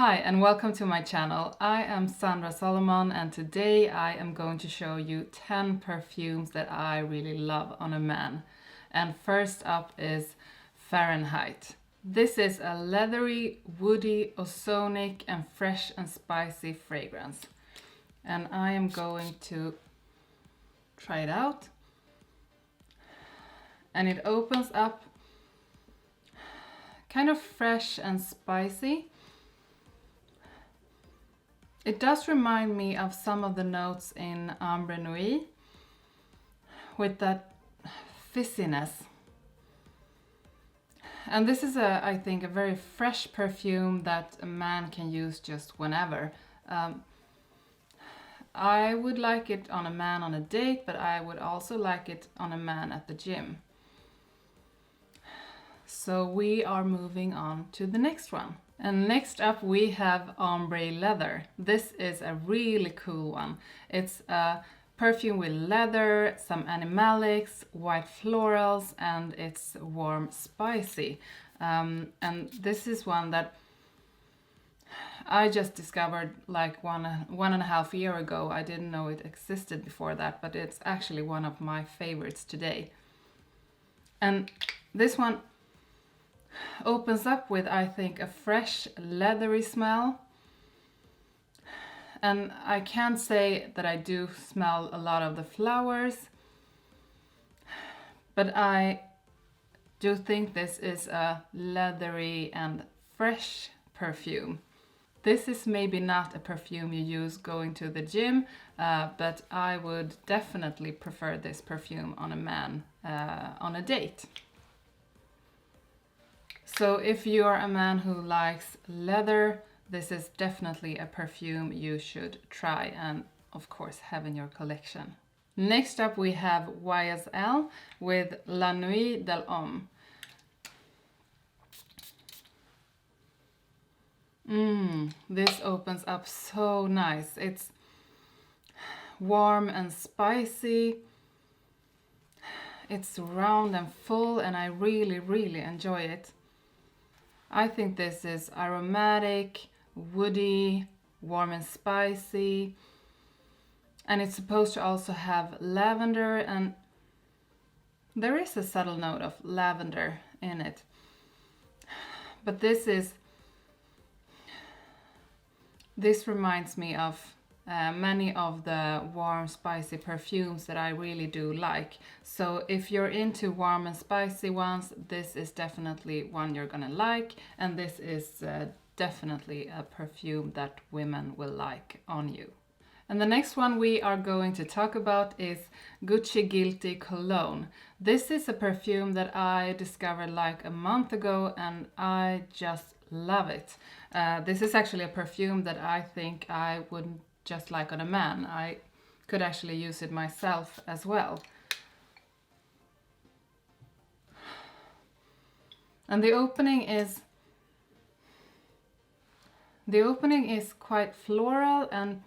Hi and welcome to my channel. I am Sandra Solomon and today I am going to show you 10 perfumes that I really love on a man. And first up is Farenheit. This is a leathery, woody, ozonic and fresh and spicy fragrance. And I am going to try it out. And it opens up kind of fresh and spicy. It does remind me of some of the notes in Ombre Nuit with that fizziness. And this is I think, a very fresh perfume that a man can use just whenever. I would like it on a man on a date, but I would also like it on a man at the gym. So we are moving on to the next one. And next up we have Ombre Leather. This is a really cool one. It's a perfume with leather, some animalics, white florals, and it's warm spicy. And this is one that I just discovered like one and a half year ago. I didn't know it existed before that, but it's actually one of my favorites today. And this one opens up with, I think, a fresh leathery smell. And I can't say that I do smell a lot of the flowers, but I do think this is a leathery and fresh perfume. This is maybe not a perfume you use going to the gym, but I would definitely prefer this perfume on a man on a date. So if you are a man who likes leather, this is definitely a perfume you should try and of course have in your collection. Next up we have YSL with La Nuit de Homme. This opens up so nice. It's warm and spicy. It's round and full and I really enjoy it. I think this is aromatic, woody, warm and spicy. And it's supposed to also have lavender, and there is a subtle note of lavender in it. But this reminds me of many of the warm spicy perfumes that I really do like. So if you're into warm and spicy ones, this is definitely one you're gonna like, and this is definitely a perfume that women will like on you. And the next one we are going to talk about is Gucci Guilty Cologne. This is a perfume that I discovered like a month ago and I just love it. This is actually a perfume that I think I wouldn't just like on a man. I could actually use it myself as well. And the opening is quite floral and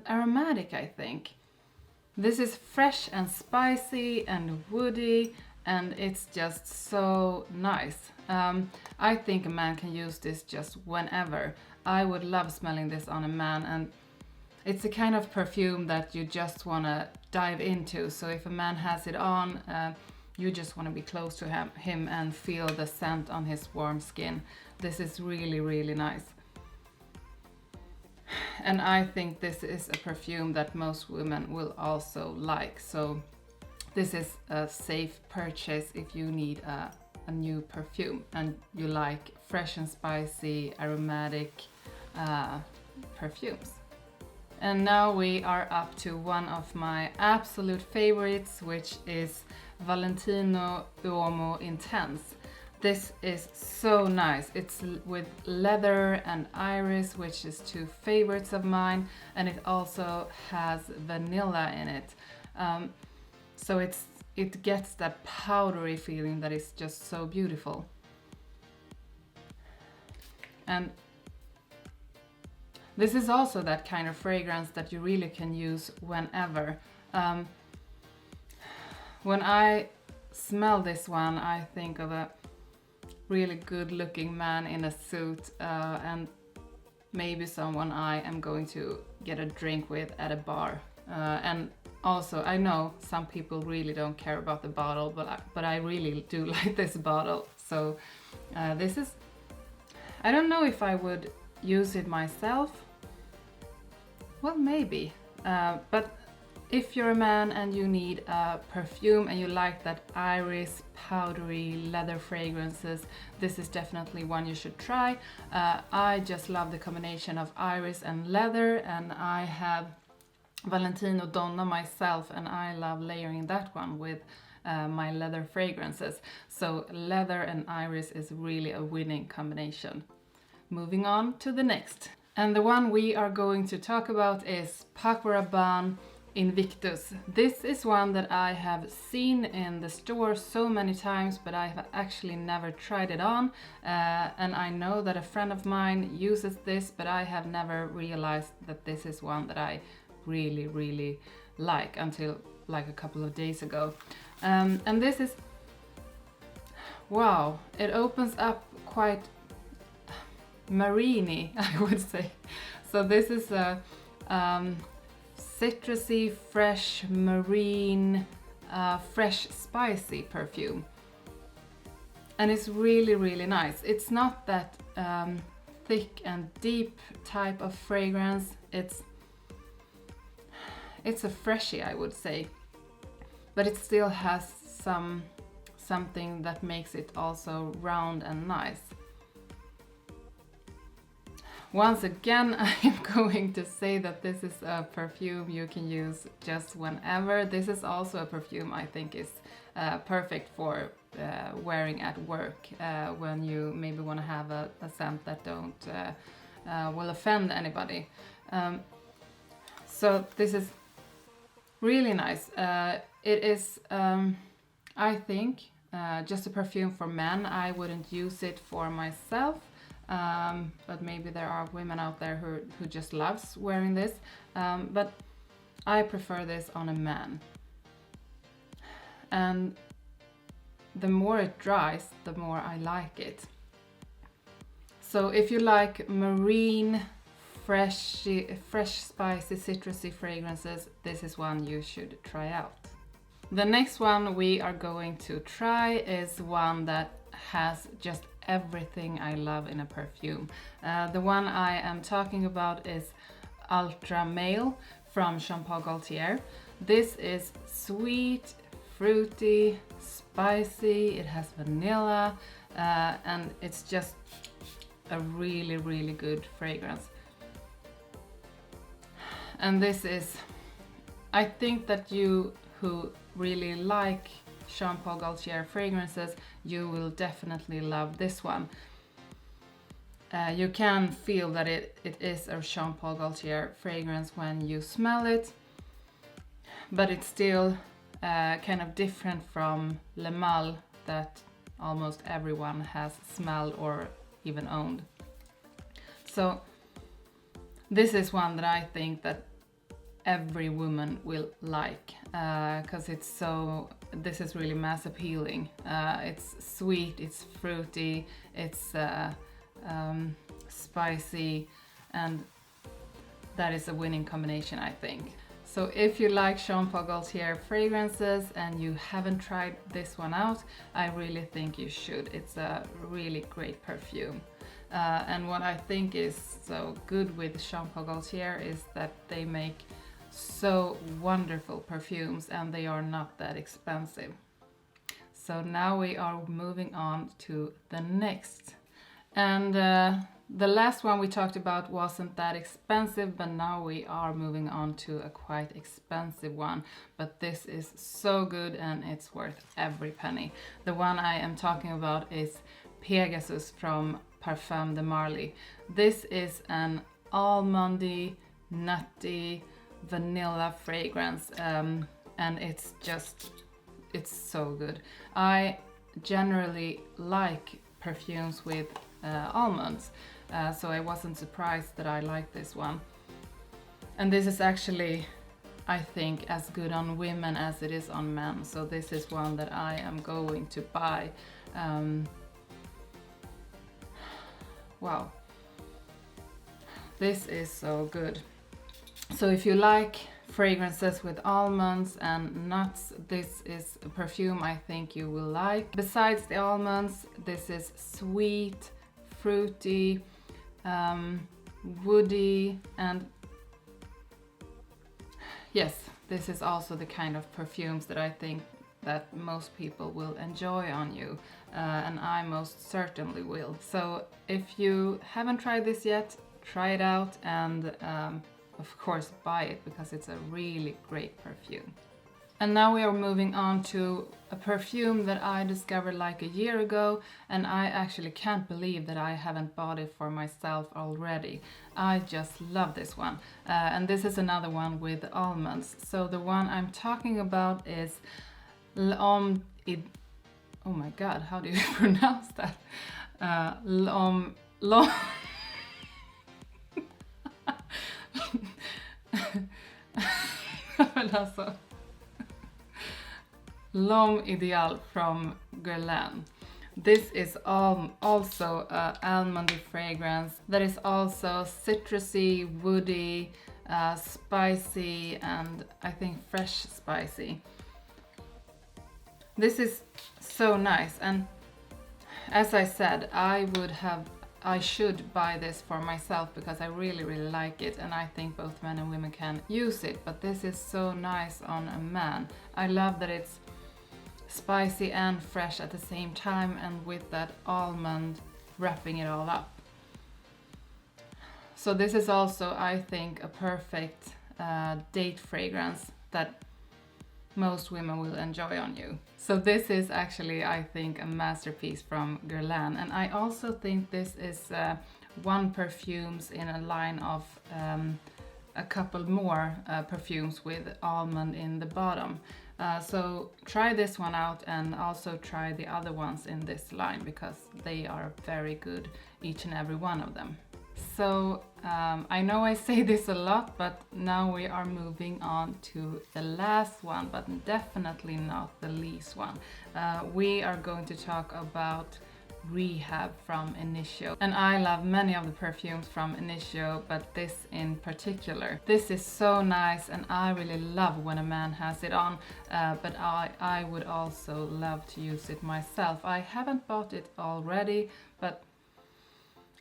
aromatic, I think. This is fresh and spicy and woody, and it's just so nice. I think a man can use this just whenever. I would love smelling this on a man, and it's the kind of perfume that you just want to dive into. So if a man has it on, you just want to be close to him and feel the scent on his warm skin. This is really nice. And I think this is a perfume that most women will also like. So this is a safe purchase if you need a new perfume and you like fresh and spicy aromatic perfumes. And now we are up to one of my absolute favorites, which is Valentino Uomo Intense. This is so nice. It's with leather and iris, which is two favorites of mine, and it also has vanilla in it. So it gets that powdery feeling that is just so beautiful. And this is also that kind of fragrance that you really can use whenever. When I smell this one, I think of a really good looking man in a suit, and maybe someone I am going to get a drink with at a bar. And also, I know some people really don't care about the bottle, but I really do like this bottle. So this is, I don't know if I would use it myself. Well, maybe. But if you're a man and you need a perfume and you like that iris, powdery, leather fragrances, this is definitely one you should try. I just love the combination of iris and leather, and I have Valentino Donna myself, and I love layering that one with my leather fragrances. So leather and iris is really a winning combination. Moving on to the next. And the one we are going to talk about is Paco Rabanne Invictus. This is one that I have seen in the store so many times, but I have actually never tried it on. And I know that a friend of mine uses this, but I have never realized that this is one that I really like until like a couple of days ago. And this is, wow, it opens up quite marine-y, I would say. So this is a citrusy, fresh, marine, fresh, spicy perfume. And it's really nice. It's not that thick and deep type of fragrance. It's a freshie, I would say. But it still has something that makes it also round and nice. Once again, I am going to say that this is a perfume you can use just whenever. This is also a perfume I think is perfect for wearing at work when you maybe want to have a scent that will offend anybody. So this is really nice. It is, I think, just a perfume for men. I wouldn't use it for myself. But maybe there are women out there who just loves wearing this, but I prefer this on a man. And the more it dries, the more I like it. So if you like marine, fresh, spicy, citrusy fragrances, this is one you should try out. The next one we are going to try is one that has just everything I love in a perfume. The one I am talking about is Ultra Male from Gaultier. This is sweet, fruity, spicy, it has vanilla, and it's just a really good fragrance. And this is, I think that you who really like Gaultier fragrances, you will definitely love this one. You can feel that it is a Gaultier fragrance when you smell it, but it's still kind of different from Le Male that almost everyone has smelled or even owned. So this is one that I think that every woman will like, because this is really mass appealing. It's sweet, it's fruity, it's spicy, and that is a winning combination, I think. So if you like Gaultier fragrances and you haven't tried this one out, I really think you should. It's a really great perfume. And what I think is so good with Gaultier is that they make so wonderful perfumes and they are not that expensive. So now we are moving on to the next. And the last one we talked about wasn't that expensive, but now we are moving on to a quite expensive one. But this is so good and it's worth every penny. The one I am talking about is Pegasus from Parfums de Marly. This is an almondy, nutty, vanilla fragrance, and it's so good. I generally like perfumes with almonds, so I wasn't surprised that I liked this one. And this is actually, I think, as good on women as it is on men, so this is one that I am going to buy. wow, this is so good. So if you like fragrances with almonds and nuts, this is a perfume I think you will like. Besides the almonds, this is sweet, fruity, woody, and yes, this is also the kind of perfumes that I think that most people will enjoy on you, and I most certainly will. So if you haven't tried this yet, try it out, and of course buy it, because it's a really great perfume. And now we are moving on to a perfume that I discovered like a year ago, and I actually can't believe that I haven't bought it for myself already. I just love this one. And this is another one with almonds. So the one I'm talking about is L'Homme... Oh my god, how do you pronounce that? L'Homme... alltså. L'Homme Ideal from Guerlain. This is also an almondy fragrance that is also citrusy, woody, spicy, and I think fresh spicy. This is so nice, and as I said, I should buy this for myself because I really like it, and I think both men and women can use it, but this is so nice on a man. I love that it's spicy and fresh at the same time, and with that almond wrapping it all up. So this is also, I think, a perfect date fragrance that most women will enjoy on you. So this is actually, I think, a masterpiece from Guerlain, and I also think this is one perfumes in a line of a couple more perfumes with almond in the bottom. So try this one out, and also try the other ones in this line, because they are very good, each and every one of them. So I know I say this a lot, but now we are moving on to the last one, but definitely not the least one. We are going to talk about Rehab from Initio. And I love many of the perfumes from Initio, but this in particular. This is so nice, and I really love when a man has it on, but I would also love to use it myself. I haven't bought it already, but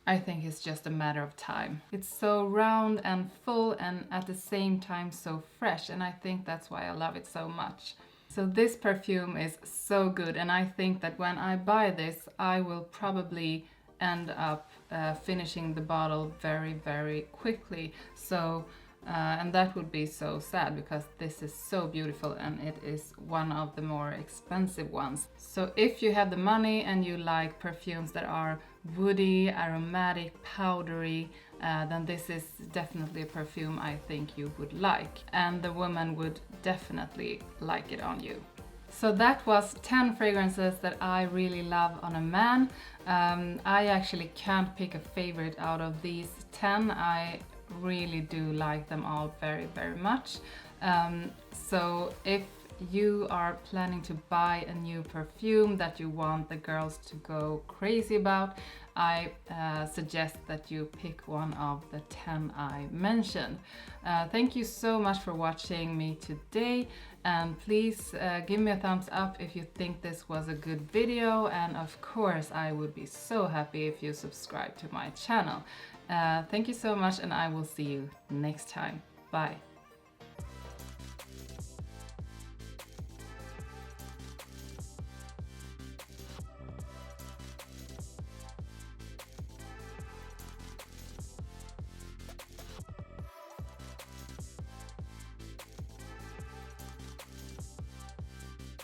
I think it's just a matter of time. It's so round and full, and at the same time so fresh, and I think that's why I love it so much. So this perfume is so good, and I think that when I buy this, I will probably end up finishing the bottle very quickly. So and that would be so sad, because this is so beautiful and it is one of the more expensive ones. So if you have the money and you like perfumes that are woody, aromatic, powdery, then this is definitely a perfume I think you would like, and the woman would definitely like it on you. So that was 10 fragrances that I really love on a man. I actually can't pick a favorite out of these 10. I really do like them all very much. So if you are planning to buy a new perfume that you want the girls to go crazy about, I suggest that you pick one of the 10 I mentioned. Thank you so much for watching me today, and please give me a thumbs up if you think this was a good video, and of course I would be so happy if you subscribe to my channel. Thank you so much, and I will see you next time. Bye.